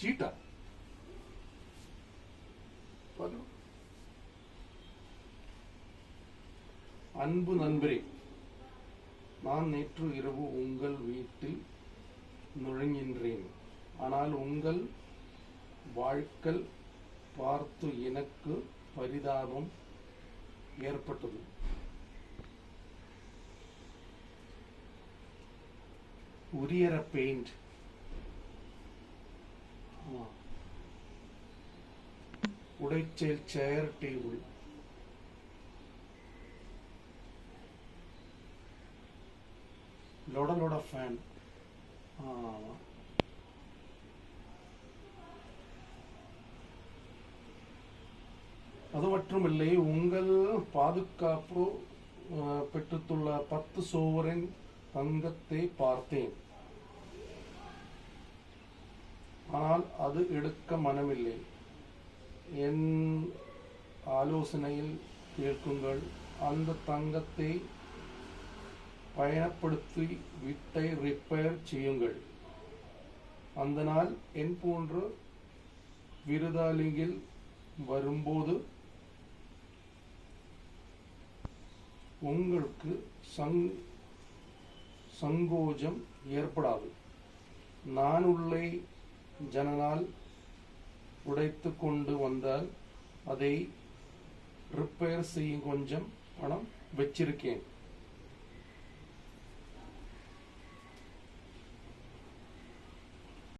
சீட்டா? அன்பு நண்பரே, நான் நேற்று இரவு உங்கள் வீட்டில் நுழைகின்றேன். ஆனால் உங்கள் வாழ்க்கை பார்த்து எனக்கு பரிதாபம் ஏற்பட்டது. உரியற பெயிண்ட், உடைச்சல் சேர் டேபிள், லொட ஃபேன். அது மட்டுமில்லை, உங்கள் பாதுகாப்பு பெற்றுள்ள 10 சோவரின் தங்கத்தை பார்த்தேன். ஆனால் அது எடுக்க மனமில்லை. என் ஆலோசனையில் கேட்குங்கள். அந்த தங்கத்தை பயன்படுத்தி வீட்டை ரிப்பேர் செய்யுங்கள். அந்த நாள் என் போன்ற விருந்தாளிகள் வரும்போது உங்களுக்கு சங்கோஜம் ஏற்படாது. நான் உள்ளே ஜன்னல் உடைத்து கொண்டு வந்தால் அதை ரிப்பேர் செய்ய கொஞ்சம் பணம் வச்சிருக்கேன்.